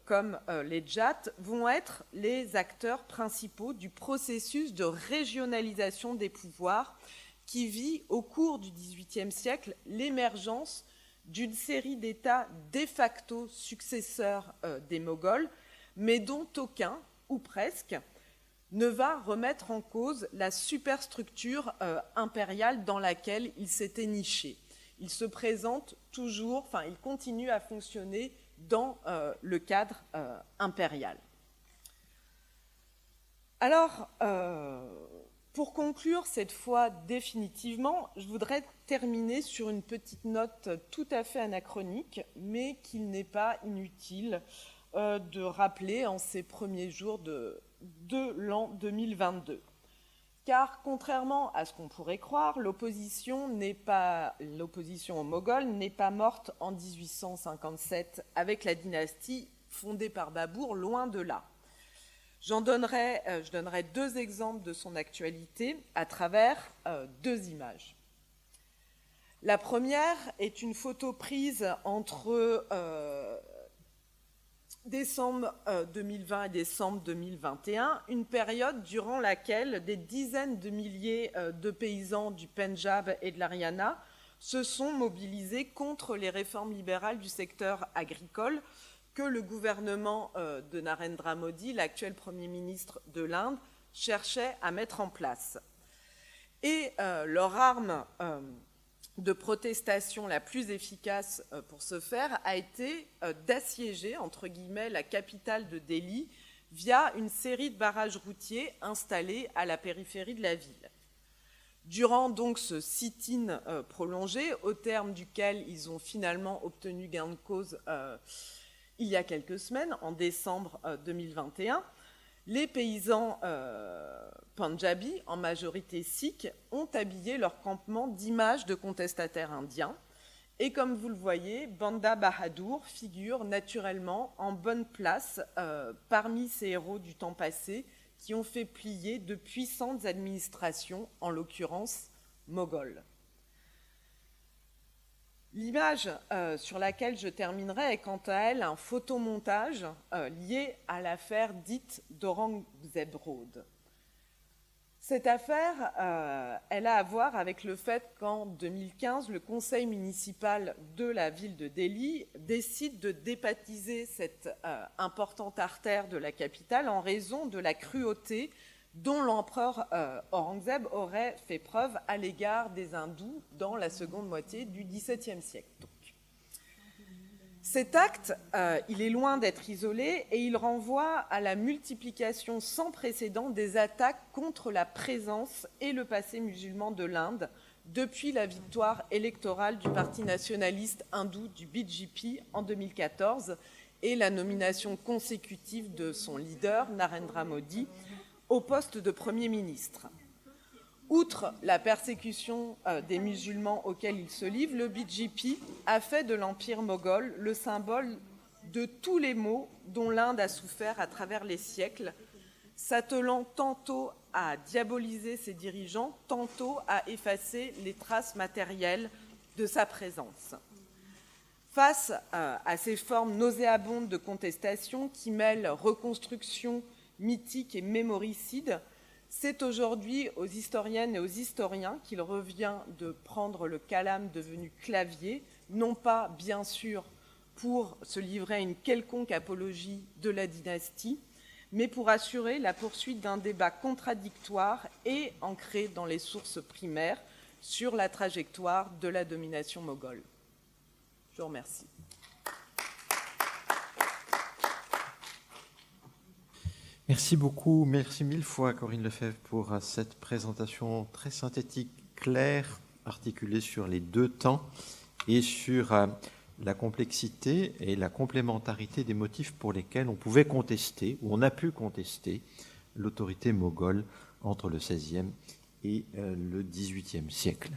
comme les Jats, vont être les acteurs principaux du processus de régionalisation des pouvoirs qui vit au cours du XVIIIe siècle l'émergence d'une série d'États de facto successeurs des Moghols, mais dont aucun, ou presque, ne va remettre en cause la superstructure impériale dans laquelle il s'était niché. Il se présente toujours, il continue à fonctionner dans le cadre impérial. Alors, pour conclure cette fois définitivement, je voudrais terminer sur une petite note tout à fait anachronique, mais qu'il n'est pas inutile de rappeler en ces premiers jours de l'an 2022. Car contrairement à ce qu'on pourrait croire, l'opposition aux Moghols n'est pas morte en 1857 avec la dynastie fondée par Babour, loin de là. Je donnerai deux exemples de son actualité à travers deux images. La première est une photo prise entre décembre 2020 et décembre 2021, une période durant laquelle des dizaines de milliers de paysans du Pendjab et de l'Haryana se sont mobilisés contre les réformes libérales du secteur agricole que le gouvernement de Narendra Modi, l'actuel Premier ministre de l'Inde, cherchait à mettre en place. Et leur arme de protestation la plus efficace pour ce faire a été d'assiéger, entre guillemets, la capitale de Delhi via une série de barrages routiers installés à la périphérie de la ville. Durant donc ce sit-in prolongé, au terme duquel ils ont finalement obtenu gain de cause il y a quelques semaines, en décembre 2021, les paysans Pendjabis, en majorité sikhs, ont habillé leur campement d'images de contestataires indiens. Et comme vous le voyez, Banda Bahadur figure naturellement en bonne place parmi ces héros du temps passé qui ont fait plier de puissantes administrations, en l'occurrence mogholes. L'image sur laquelle je terminerai est quant à elle un photomontage lié à l'affaire dite d'Aurangzeb Road. Cette affaire, elle a à voir avec le fait qu'en 2015, le conseil municipal de la ville de Delhi décide de débaptiser cette importante artère de la capitale en raison de la cruauté dont l'empereur Aurangzeb aurait fait preuve à l'égard des hindous dans la seconde moitié du XVIIe siècle. Donc, Cet acte, il est loin d'être isolé et il renvoie à la multiplication sans précédent des attaques contre la présence et le passé musulman de l'Inde depuis la victoire électorale du parti nationaliste hindou du BJP en 2014 et la nomination consécutive de son leader, Narendra Modi, au poste de Premier ministre. Outre la persécution des musulmans auxquels il se livre, le BJP a fait de l'empire moghol le symbole de tous les maux dont l'Inde a souffert à travers les siècles, s'attelant tantôt à diaboliser ses dirigeants, tantôt à effacer les traces matérielles de sa présence. Face à ces formes nauséabondes de contestation qui mêlent reconstruction mythique et mémoricide, c'est aujourd'hui aux historiennes et aux historiens qu'il revient de prendre le calame devenu clavier, non pas, bien sûr, pour se livrer à une quelconque apologie de la dynastie, mais pour assurer la poursuite d'un débat contradictoire et ancré dans les sources primaires sur la trajectoire de la domination moghole. Je vous remercie. Merci beaucoup, merci mille fois Corinne Lefebvre pour cette présentation très synthétique, claire, articulée sur les deux temps et sur la complexité et la complémentarité des motifs pour lesquels on pouvait contester, ou on a pu contester, l'autorité moghole entre le XVIe et le XVIIIe siècle.